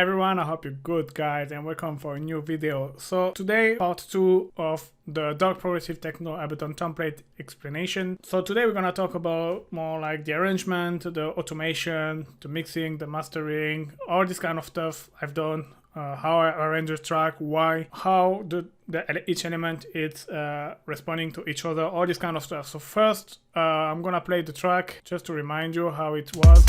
Hi everyone, I hope you're good guys and welcome for a new video. So today part 2 of the Dark Progressive Techno Ableton template explanation. So today we're gonna talk about more like the arrangement, the automation, the mixing, the mastering, all this kind of stuff I've done. How I arrange a track, why, how each element is responding to each other, all this kind of stuff. So first I'm gonna play the track just to remind you how it was.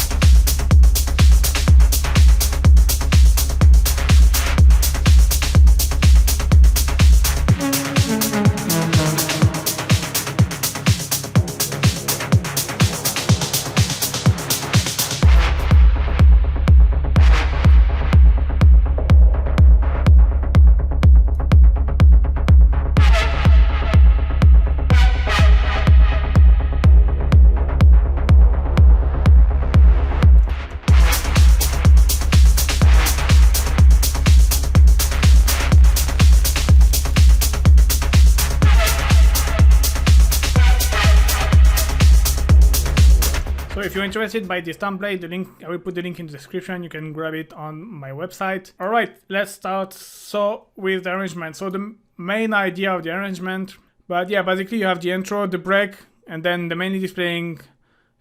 So if you're interested by this template, the link, I will put the link in the description. You can grab it on my website. All right, let's start. So with the arrangement. So the main idea of the arrangement, but yeah, basically you have the intro, the break, and then the mainly displaying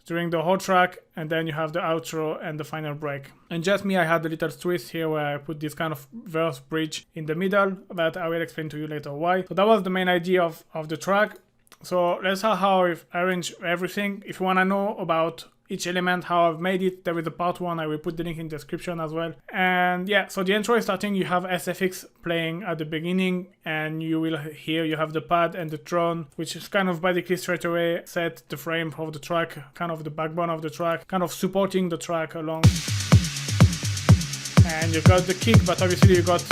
during the whole track, and then you have the outro and the final break. And just me, I had a little twist here where I put this kind of verse bridge in the middle, but I will explain to you later why. So that was the main idea of the track. So let's see how I've arranged everything. If you want to know about each element, how I've made it, there is a part 1. I will put the link in the description as well. And yeah, so the intro is starting. You have SFX playing at the beginning, and you will hear you have the pad and the drone, which is kind of basically straight away set the frame of the track, kind of the backbone of the track, kind of supporting the track along. And you've got the kick, but obviously you got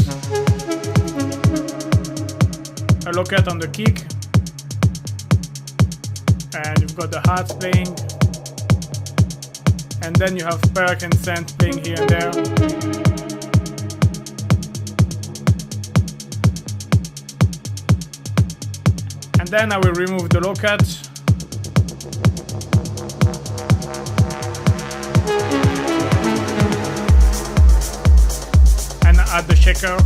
a low-cut on the kick. And you've got the hats playing, and then you have perk and synth playing here and there. And then I will remove the low cut. And add the shaker.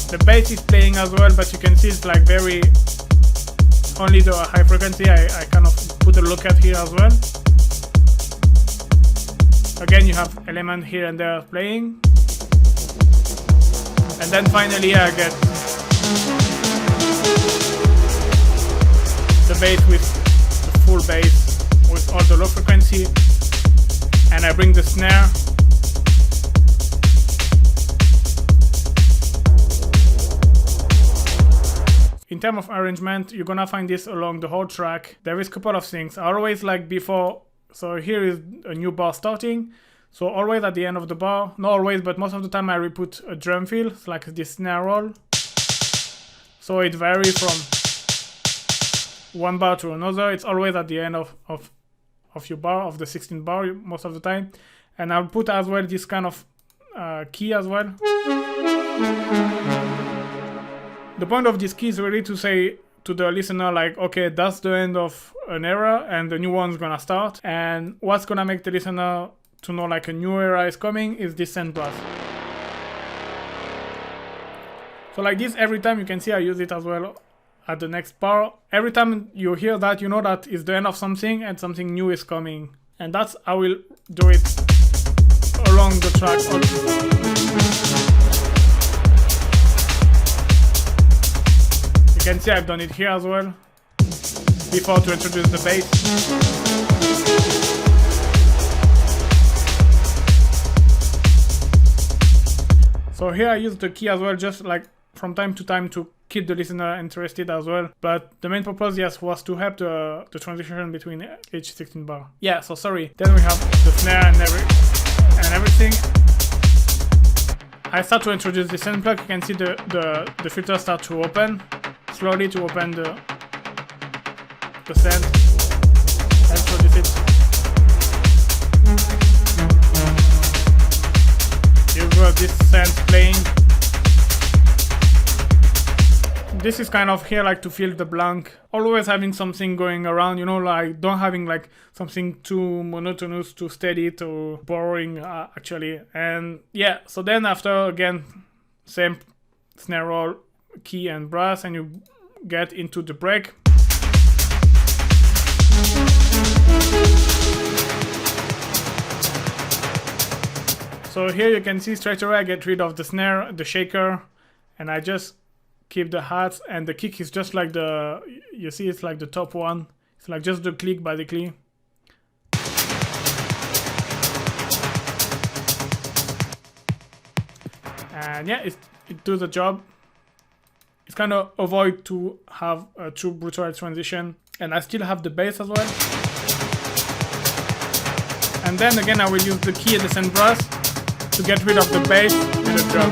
The bass is playing as well, but you can see it's like very only the high frequency. I kind of put a low cut here as well. Again, you have element here and there playing. And then finally I get the bass with the full bass with all the low frequency. And I bring the snare. In terms of arrangement, you're gonna find this along the whole track. There is a couple of things. I always like before, so here is a new bar starting. So always at the end of the bar, not always, but most of the time I will put a drum fill, it's like this snare roll. So it varies from one bar to another. It's always at the end of your bar, of the 16th bar most of the time. And I'll put as well this kind of key as well. The point of this key is really to say to the listener like, okay, that's the end of an era and the new one's gonna start. And what's gonna make the listener to know like a new era is coming is this synth brass. So like this, every time you can see I use it as well at the next bar. Every time you hear that, you know that it's the end of something and something new is coming. And that's how I will do it along the track. You can see I've done it here as well, before to introduce the bass. So here I use the key as well, just like from time to time to keep the listener interested as well. But the main purpose, yes, was to help the transition between each 16 bar. Yeah, so sorry. Then we have the snare and everything. I start to introduce the synth plug. You can see the filter start to open. Slowly to open the synth. Let's introduce it. You've got this synth playing. this is kind of here like to fill the blank, always having something going around, you know, like don't having like something too monotonous, too steady, too boring actually. And yeah, so then after again, same snare roll, key and brass, and you get into the break. So here you can see straight away I get rid of the snare, the shaker, and I just keep the hats, and the kick is just like the, you see it's like the top one. It's like just the click basically. And yeah, it does the job. It's kind of avoid to have a too brutal transition. And I still have the bass as well. And then again I will use the key and the send brass to get rid of the bass and the drum.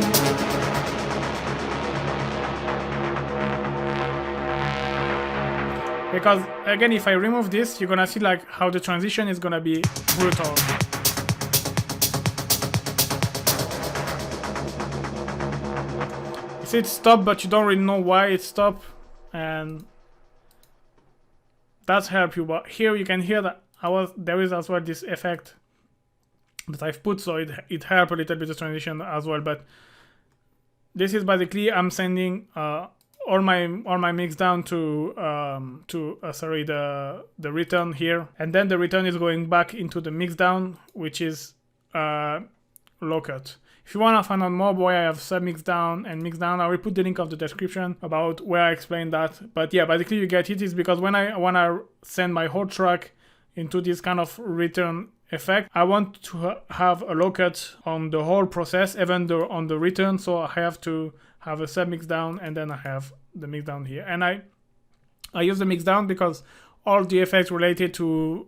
Because again, if I remove this, you're gonna see like how the transition is gonna be brutal. You see it stopped, but you don't really know why it stopped, and that's help you. But here you can hear that there is as well this effect that I've put, so it helped a little bit the transition as well. But this is basically I'm sending all my mix down to the return here, and then the return is going back into the mix down, which is low cut. If you want to find out more why I have sub mix down and mix down, I will put the link of the description about where I explain that. But yeah, basically you get it is because when I send my whole track into this kind of return effect, I want to have a low cut on the whole process, even though on the return, so I have to have a sub mix down, and then I have the mix down here. And I use the mix down because all the effects related to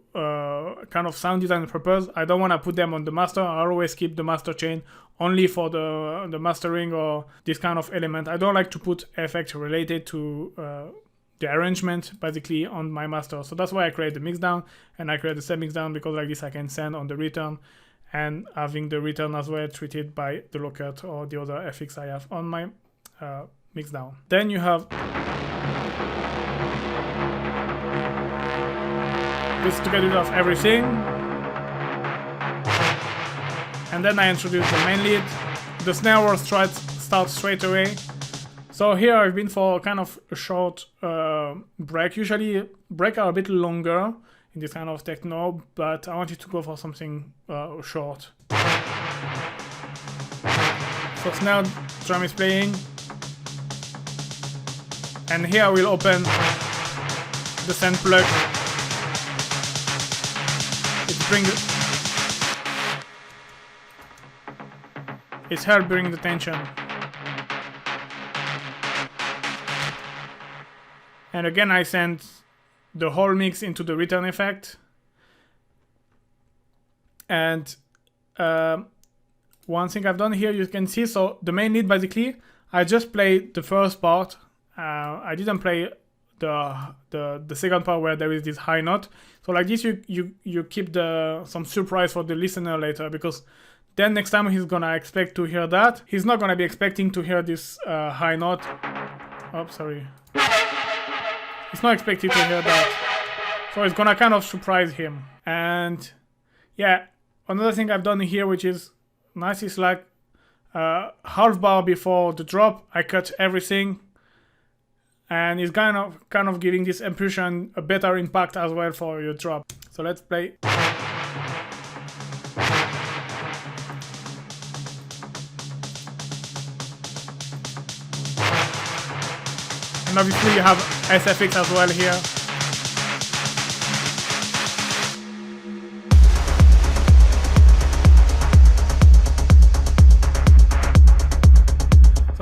kind of sound design purpose, I don't want to put them on the master. I always keep the master chain only for the mastering or this kind of element. I don't like to put effects related to the arrangement basically on my master. So that's why I create the mix down, and I create the sub mix down, because like this I can send on the return, and having the return as well treated by the low cut or the other FX I have on my mix down. Then you have this to get rid of everything, and then I introduce the main lead. The snare roll starts straight away. So here I've been for kind of a short break. Usually break are a bit longer in this kind of techno, but I wanted to go for something short. So snare drum is playing, and here I will open the send plug. It's helped bring the tension. And again I send the whole mix into the return effect. And one thing I've done here, you can see, so the main lead basically, I just played the first part. I didn't play the second part where there is this high note. So like this you keep some surprise for the listener later, because then next time he's gonna expect to hear that. He's not gonna be expecting to hear this high note. Oh, sorry. He's not expecting to hear that. So it's gonna kind of surprise him. And yeah, another thing I've done here, which is nice, is like half bar before the drop, I cut everything. And it's kind of giving this impression a better impact as well for your drop. So let's play. And obviously you have SFX as well here.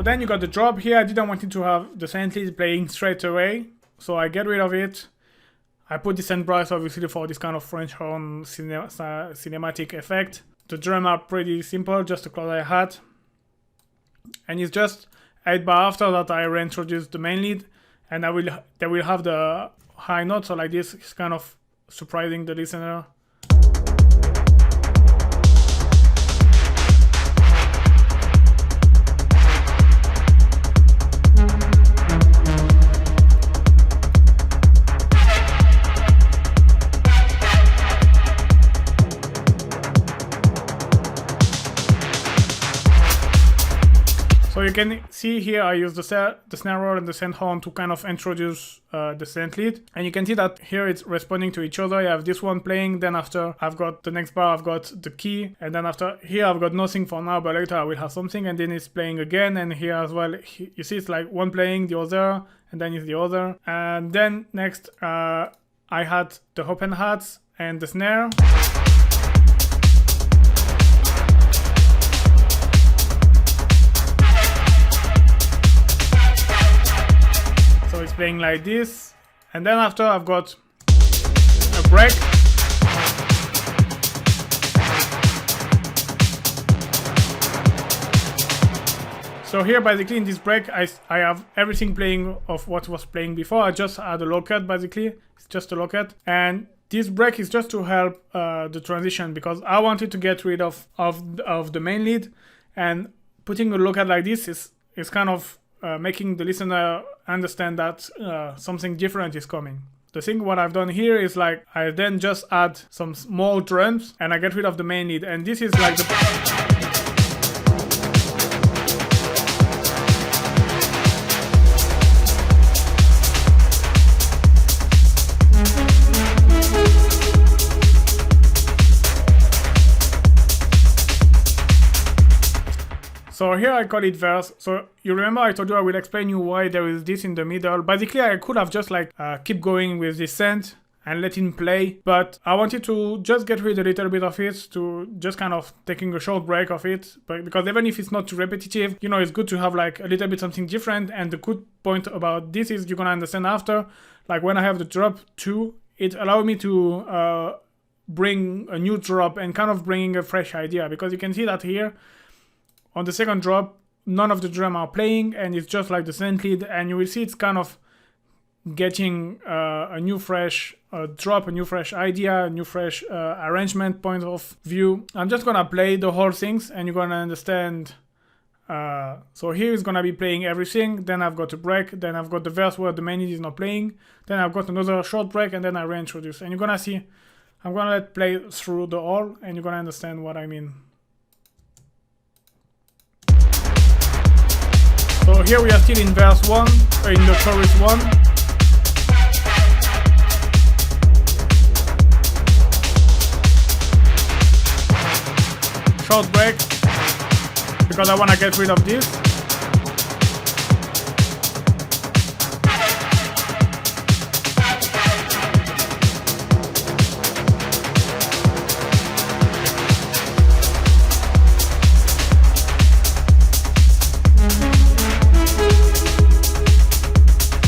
Then you got the drop here. I didn't want it to have the send lead playing straight away, so I get rid of it. I put the send brass obviously for this kind of French horn cinematic effect. The drum are pretty simple, just a close hi-hat. And it's just 8 bar after that I reintroduce the main lead, and they will have the high note, so like this is kind of surprising the listener. you can see here I use the snare roll and the synth horn to kind of introduce the synth lead. And you can see that here it's responding to each other. You have this one playing, then after I've got the next bar, I've got the key, and then after here I've got nothing for now, but later I will have something, and then it's playing again. And here as well, you see it's like one playing, the other, and then it's the other. And then next I had the open hats and the snare. So it's playing like this, and then after I've got a break. So here basically in this break I have everything playing of what was playing before. I just add a low cut basically, it's just a low cut. And this break is just to help the transition, because I wanted to get rid of the main lead, and putting a low cut like this is kind of making the listener understand that something different is coming. The thing what I've done here is like I then just add some small drums and I get rid of the main lead, and this is like the... So here I call it verse. So you remember I told you I will explain you why there is this in the middle. Basically I could have just like keep going with this synth and let him play, but I wanted to just get rid a little bit of it, to just kind of taking a short break of it, but because even if it's not too repetitive, you know, it's good to have like a little bit something different. And the good point about this is you're gonna understand after, like when I have the drop 2, it allowed me to bring a new drop and kind of bringing a fresh idea, because you can see that here on the second drop, none of the drum are playing, and it's just like the synth lead, and you will see it's kind of getting a new fresh drop, a new fresh idea, a new fresh arrangement point of view. I'm just gonna play the whole things and you're gonna understand. So here is gonna be playing everything, then I've got a break, then I've got the verse where the main lead is not playing, then I've got another short break, and then I reintroduce. And you're gonna see, I'm gonna let play through the whole, and you're gonna understand what I mean. So here we are still in verse 1, in the chorus 1. Short break, because I want to get rid of this.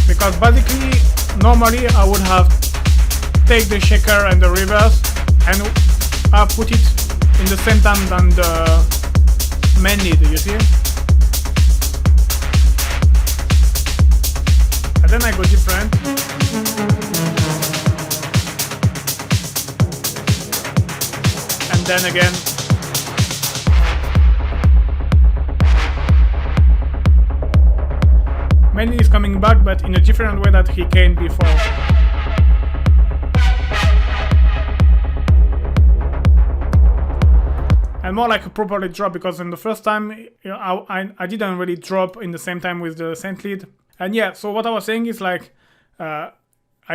Because basically, normally I would have take the shaker and the reverse and I put it in the same time than the main lead, you see? And then I go different. And then again. Main lead is coming back, but in a different way that he came before. And more like a properly drop, because in the first time, you know, I didn't really drop in the same time with the synth lead. And yeah, so what I was saying is like, I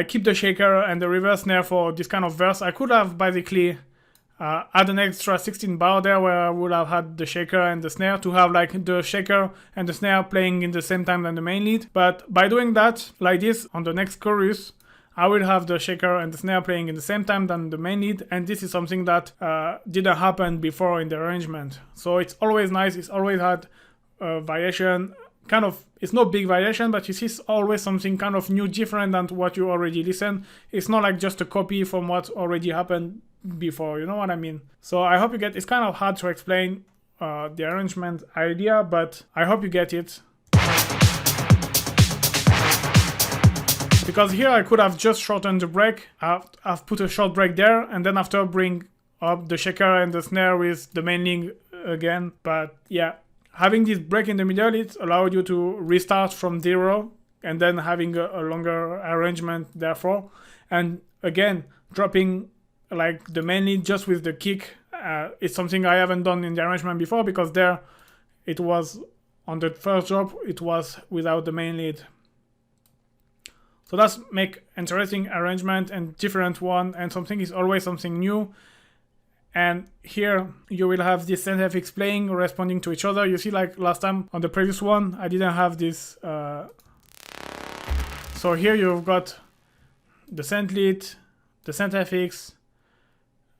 keep the shaker and the reverse snare for this kind of verse. I could have basically add an extra 16 bar there where I would have had the shaker and the snare to have like the shaker and the snare playing in the same time than the main lead. But by doing that, like this, on the next chorus, I will have the shaker and the snare playing in the same time than the main lead, and this is something that didn't happen before in the arrangement. So it's always nice, it's always had variation, kind of, it's not big variation, but you see it's always something kind of new, different than what you already listen. It's not like just a copy from what already happened before, you know what I mean? So I hope you get, it's kind of hard to explain the arrangement idea, but I hope you get it. Because here I could have just shortened the break. I've put a short break there, and then after bring up the shaker and the snare with the main lead again. But yeah, having this break in the middle, it allowed you to restart from 0 and then having a longer arrangement therefore. And again, dropping like the main lead just with the kick, it's something I haven't done in the arrangement before, because there it was on the first drop it was without the main lead. So that's make interesting arrangement and different one, and something is always something new. And here you will have this synth playing, responding to each other. You see, like last time on the previous one, I didn't have this. So here you've got the synth lead, the synth FX,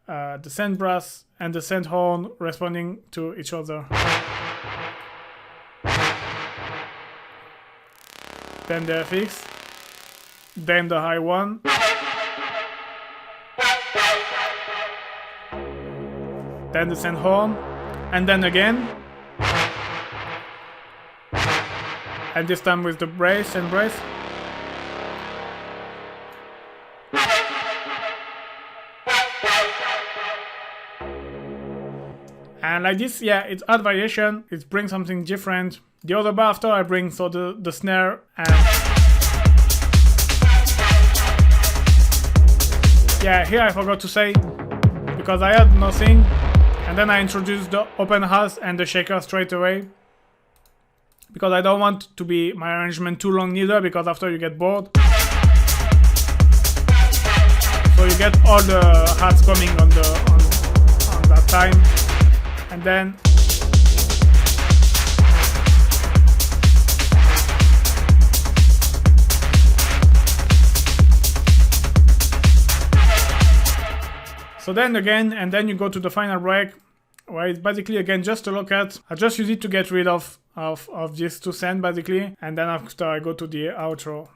the synth brass, and the synth horn responding to each other. Then the FX, then the high one. Then the synth horn, and then again, and this time with the brace and brace. And like this, yeah, it adds variation, it brings something different. The other bar after I bring so the snare and yeah, here I forgot to say, because I had nothing. And then I introduced the open house and the shaker straight away, because I don't want to be my arrangement too long neither, because after you get bored. So you get all the hats coming on that time, and then so then again, and then you go to the final break, where it's basically again just a lockout. I just use it to get rid of these two cents basically, and then after I go to the outro.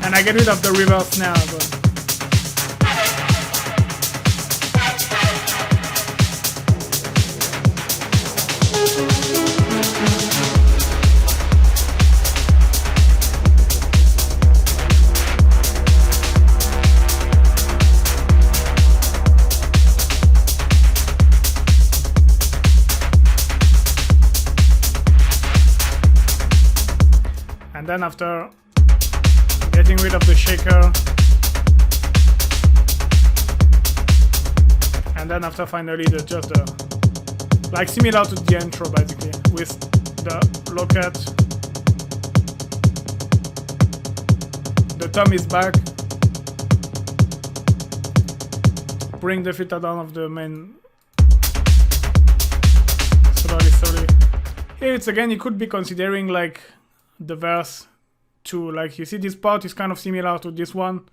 And I get rid of the reverse snare as well. And then after getting rid of the shaker, and then after finally just the, like similar to the intro basically, with the lockout, the thumb is back, bring the filter down of the main slowly. Here it's again, you could be considering like the verse to, like, you see this part is kind of similar to this one.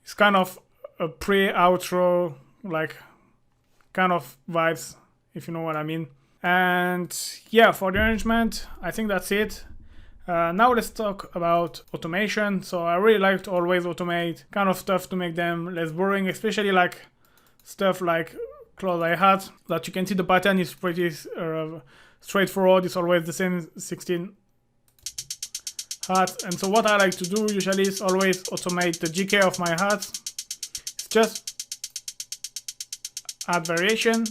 It's kind of a pre-outro, like kind of vibes, if you know what I mean. And yeah, for the arrangement, I think that's it. Now let's talk about automation. So I really like to always automate kind of stuff to make them less boring, especially like stuff like close hi-hat, that you can see the pattern is pretty straightforward. It's always the same 16 hats. And so what I like to do usually is always automate the GK of my hats. It's just add variation.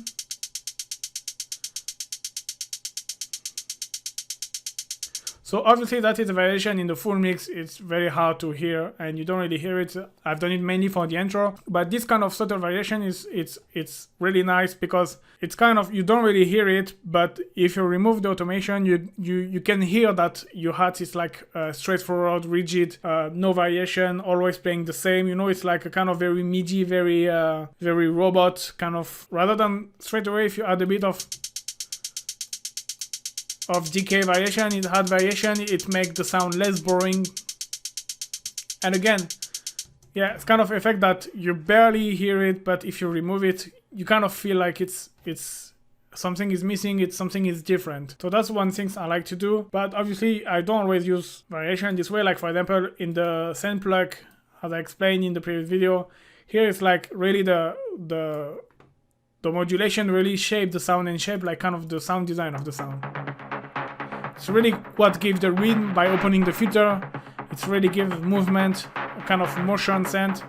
So obviously that is a variation. In the full mix it's very hard to hear and you don't really hear it. I've done it mainly for the intro, but this kind of subtle variation is it's really nice because it's kind of, you don't really hear it, but if you remove the automation you can hear that your hat is like straightforward, rigid, no variation, always playing the same. You know, it's like a kind of very MIDI, very robot kind of, rather than straight away if you add a bit of decay variation, it had variation, it makes the sound less boring. And again, yeah, it's kind of effect that you barely hear it, but if you remove it, you kind of feel like it's something is missing, it's something is different. So that's one thing I like to do, but obviously I don't always use variation this way. Like for example, in the synth plug, as I explained in the previous video, here it's like really the modulation really shape the sound and shape like kind of the sound design of the sound. It's really what gives the rhythm by opening the filter. It's really gives movement, a kind of motion scent.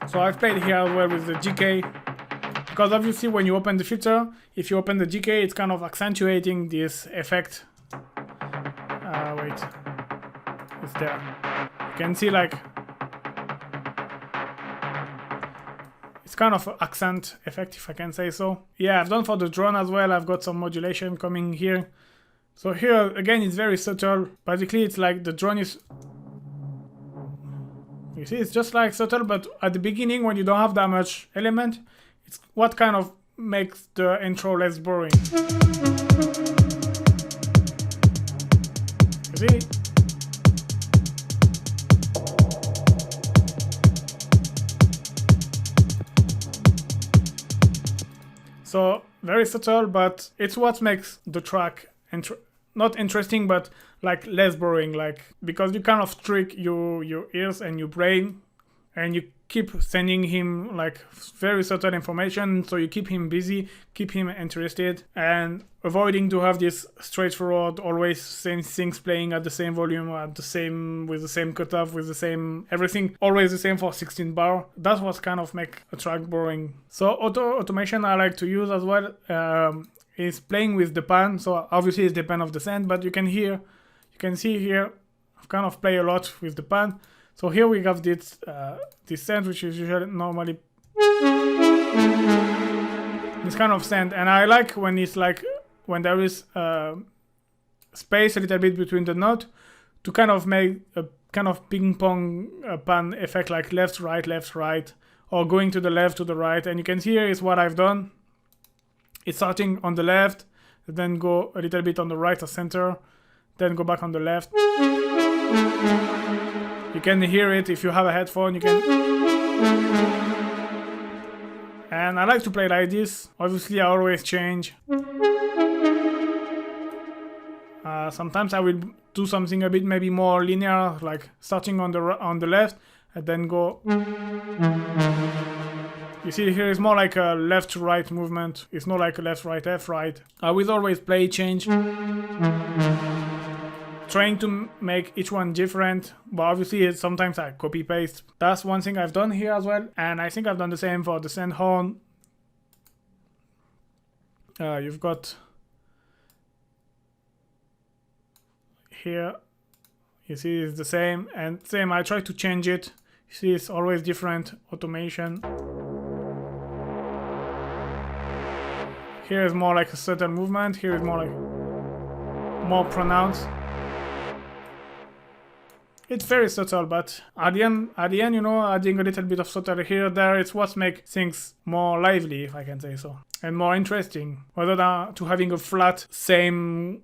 So I've played here as well with the GK, because obviously when you open the filter, if you open the GK, it's kind of accentuating this effect. Wait, it's there. You can see like it's kind of an accent effect, if I can say so. Yeah, I've done for the drone as well. I've got some modulation coming here. So here again, it's very subtle. Basically, it's like the drone is. You see, it's just like subtle, but at the beginning, when you don't have that much element, it's what kind of makes the intro less boring. You see? So very subtle, but it's what makes the track not interesting, but like less boring, like because you kind of trick your ears and your brain, and you keep sending him like very subtle information, so you keep him busy, keep him interested, and avoiding to have this straightforward, always same things playing at the same volume, at the same with the same cutoff, with the same everything, always the same for 16 bar. That's what kind of make a track boring. So automation I like to use as well. Is playing with the pan, so obviously it depends on the send, but you can see here, I've kind of play a lot with the pan. So here we have this send, which is usually normally this kind of send, and I like when it's like when there is space a little bit between the note to kind of make a kind of ping pong pan effect, like left, right, or going to the left, to the right, and you can see here is what I've done. It's starting on the left, then go a little bit on the right or center, then go back on the left. You can hear it if you have a headphone, you can. And I like to play like this. Obviously, I always change. Sometimes I will do something a bit maybe more linear, like starting on the left, and then go. You see here is more like a left to right movement. It's not like a left, right, left, right. I will always play change. Trying to make each one different, but obviously sometimes I copy paste. That's one thing I've done here as well. And I think I've done the same for the send horn. You've got here, you see it's the same, and same, I try to change it. You see it's always different automation. Here is more like a subtle movement. Here is more like more pronounced. It's very subtle, but at the end, you know, adding a little bit of subtle here, there, it's what makes things more lively, if I can say so, and more interesting, rather than to having a flat same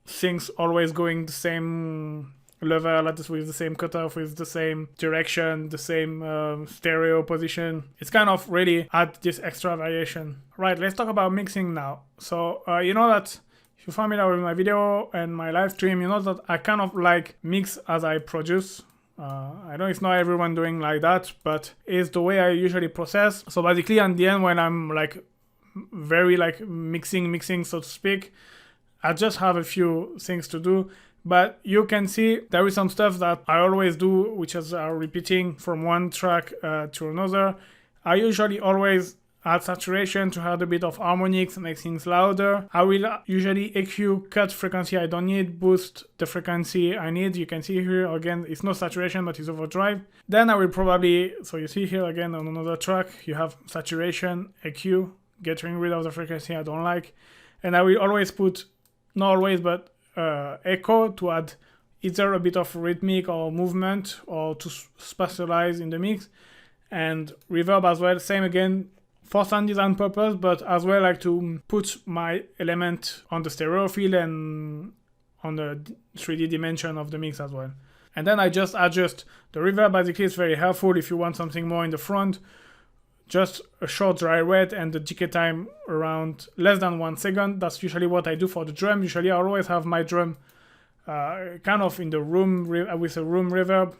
things always going the same level, with the same cutoff, with the same direction, the same stereo position. It's kind of really add this extra variation. Right, let's talk about mixing now. So you know that if you're familiar with my video and my live stream, you know that I kind of like mix as I produce. I know it's not everyone doing like that, but it's the way I usually process. So basically, at the end, when I'm like very like mixing, so to speak, I just have a few things to do. But you can see there is some stuff that I always do, which is repeating from one track to another. I usually always add saturation to add a bit of harmonics, make things louder. I will usually EQ, cut frequency I don't need, boost the frequency I need. You can see here again, it's no saturation, but it's overdrive. Then I will probably, so you see here again on another track, you have saturation, EQ, getting rid of the frequency I don't like. And I will always put, not always, but echo to add either a bit of rhythmic or movement or to spatialize in the mix, and reverb as well, same again for sound design purpose, but as well like to put my element on the stereo field and on the 3D dimension of the mix as well. And then I just adjust the reverb. Basically it's very helpful if you want something more in the front, just a short dry wet and the decay time around less than 1 second. That's usually what I do for the drum. Usually I always have my drum kind of in the room with a room reverb,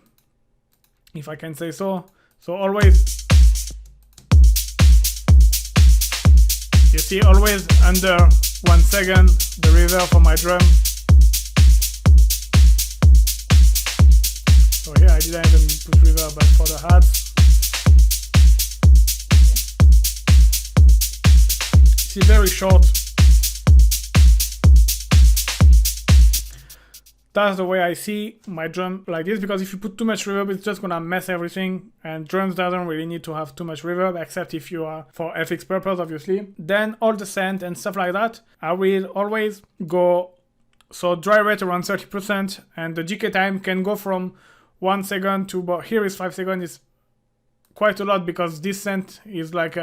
if I can say so. So always, you see always under 1 second the reverb for my drum. So here I didn't even put reverb, but for the hats. See, very short. that's the way I see my drum like this, because if you put too much reverb, it's just gonna mess everything, and drums doesn't really need to have too much reverb, except if you are for FX purpose, obviously. Then all the scent and stuff like that, I will always go, so dry rate around 30%, and the decay time can go from 1 second to, but here is 5 seconds, is quite a lot, because this scent is like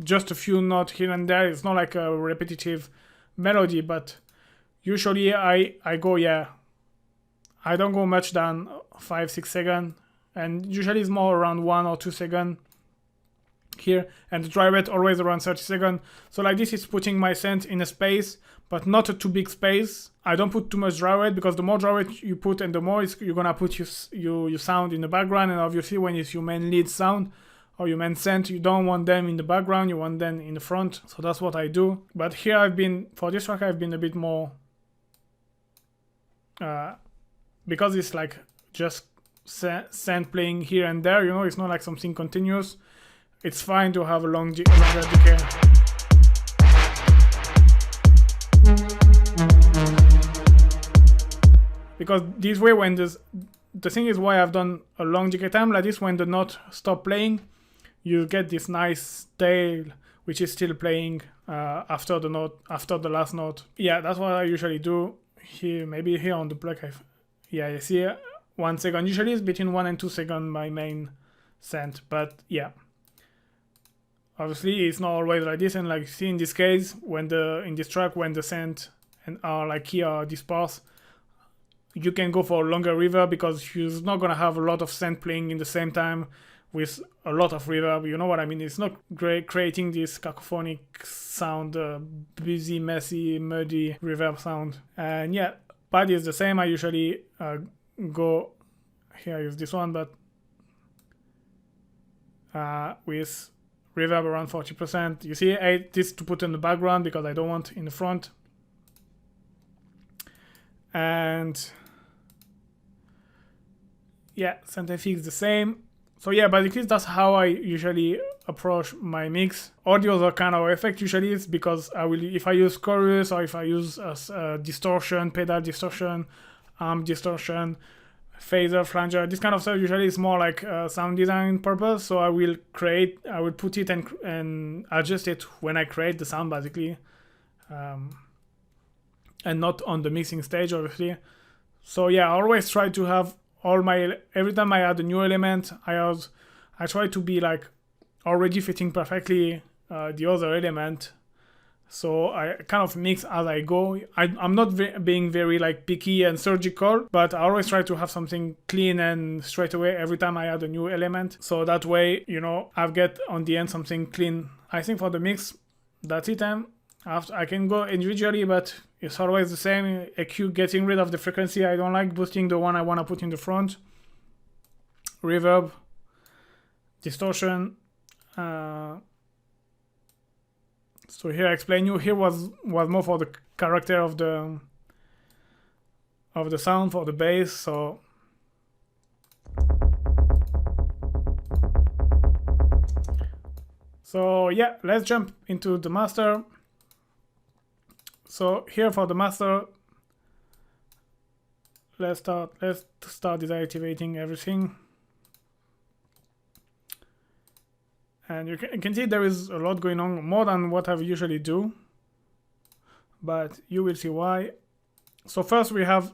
just a few notes here and there, it's not like a repetitive melody, but usually I go, yeah, I don't go much than 5-6 seconds, and usually it's more around 1 or 2 seconds here, and the dry rate always around 30 seconds. So like this is putting my scent in a space, but not a too big space. I don't put too much dry rate, because the more dry rate you put and the more you're gonna put your sound in the background, and obviously when it's your main lead sound or your main scent, you don't want them in the background, you want them in the front. So that's what I do. But here for this track I've been a bit more, because it's like just scent playing here and there, you know, it's not like something continuous. It's fine to have a longer decay. Because this way, when the thing is why I've done a long decay time like this, when the note stop playing, you get this nice tail which is still playing after the last note. Yeah, that's what I usually do here. Maybe here on the plug, yeah, you see 1 second. Usually it's between 1 and 2 seconds my main scent, but yeah. Obviously it's not always like this, and like you see in this case, in this track, when the scent and are like here are dispersed, you can go for a longer reverb, because you're not gonna have a lot of scent playing in the same time with a lot of reverb, you know what I mean? It's not great creating this cacophonic sound, busy, messy, muddy reverb sound. And yeah, pad is the same. I usually go here, I use this one, but with reverb around 40%. You see, I this to put in the background because I don't want in the front. And yeah, scientific is the same. So yeah, basically that's how I usually approach my mix. All the other kind of effect usually is because if I use chorus, or if I use distortion, pedal distortion, amp distortion, phaser, flanger, this kind of stuff usually is more like sound design purpose. So I will put it and adjust it when I create the sound, basically, and not on the mixing stage, obviously. So yeah, I always try to have every time I add a new element, I try to be like already fitting perfectly the other element. So I kind of mix as I go. I'm not being very like picky and surgical, but I always try to have something clean and straight away every time I add a new element. So that way, you know, I get on the end something clean. I think for the mix, that's it. I can go individually, but it's always the same. EQ, getting rid of the frequency I don't like, boosting the one I want to put in the front. Reverb, distortion. So here I explain you. Here was more for the character of the sound, for the bass. So yeah, let's jump into the master. So here for the master, let's start deactivating everything. And you can see there is a lot going on, more than what I usually do, but you will see why. So first we have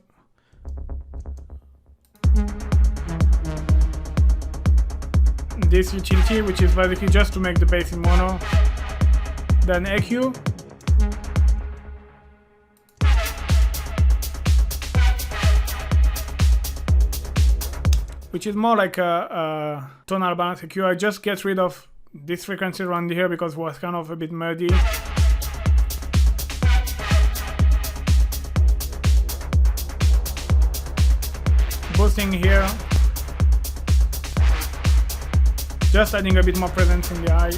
this utility, which is basically just to make the bass in mono. Then EQ. Which is more like a tonal balance EQ. I just get rid of this frequency around here because it was kind of a bit muddy. Boosting here. Just adding a bit more presence in the eye.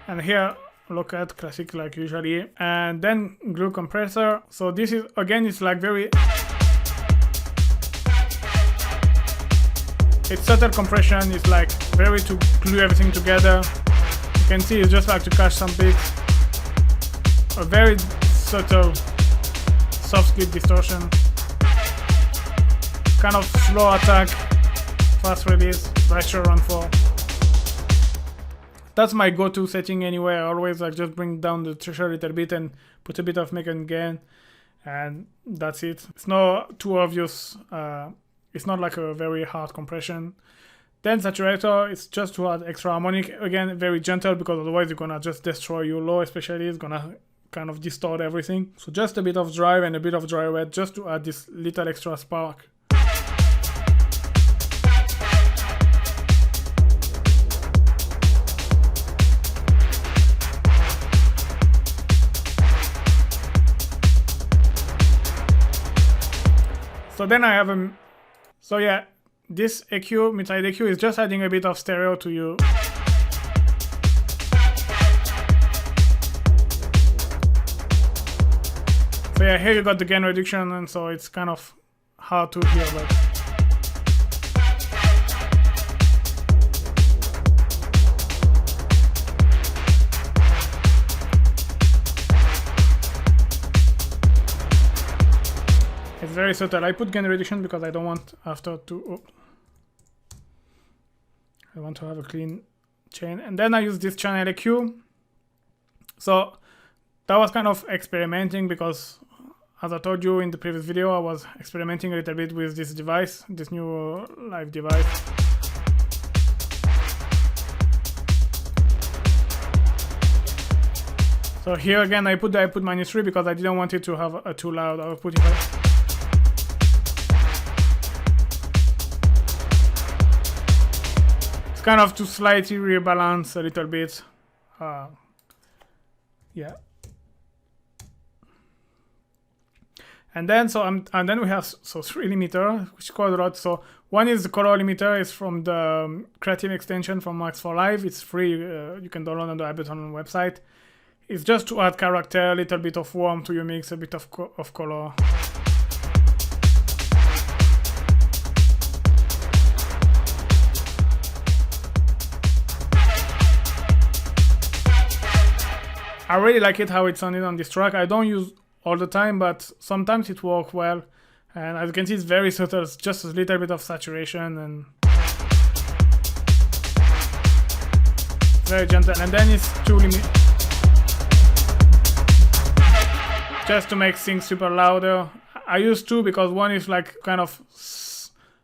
And here, look at classic like usually. And then glue compressor. So this is, again, it's like very... It's subtle compression, it's like very to glue everything together. You can see it's just like to catch some bits. A very subtle soft click distortion, kind of slow attack, fast release, pressure on 4. That's my go-to setting anyway. I always like just bring down the threshold a little bit and put a bit of make and gain, and that's it. It's not too obvious. It's not like a very hard compression. Then saturator, it's just to add extra harmonic. Again, very gentle, because otherwise you're gonna just destroy your low, especially. It's gonna kind of distort everything. So just a bit of drive and a bit of dry wet, just to add this little extra spark. So then I have a, so yeah, this EQ, mid-side EQ, is just adding a bit of stereo to you. So yeah, here you got the gain reduction, and so it's kind of hard to hear, but it's very subtle. I put gain reduction because I don't want after to, oh, I want to have a clean chain. And then I use this channel EQ. So that was kind of experimenting, because as I told you in the previous video, I was experimenting a little bit with this device, this new live device. So here again, I put the output -3 because I didn't want it to have a too loud output. It's kind of to slightly rebalance a little bit. Yeah. And then and then we have 3 limiters, which is quite a lot. So one is the color limiter, is from the creative extension from Max for Live. It's free. You can download on the Ableton website. It's just to add character, a little bit of warmth to your mix, a bit of color. I really like it how it sounded on this track. I don't use all the time, but sometimes it works well. And as you can see, it's very subtle. It's just a little bit of saturation and very gentle. And then it's 2 limit, just to make things super louder. I use 2 because one is like kind of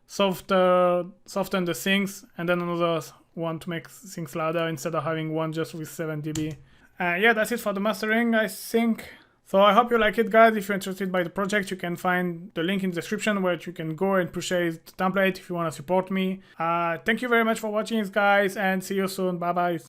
soften the things, and then another one to make things louder, instead of having one just with 7 dB. Yeah, that's it for the mastering, I think. So I hope you like it, guys. If you're interested by the project, you can find the link in the description where you can go and purchase the template if you want to support me. Thank you very much for watching, guys, and see you soon. Bye bye.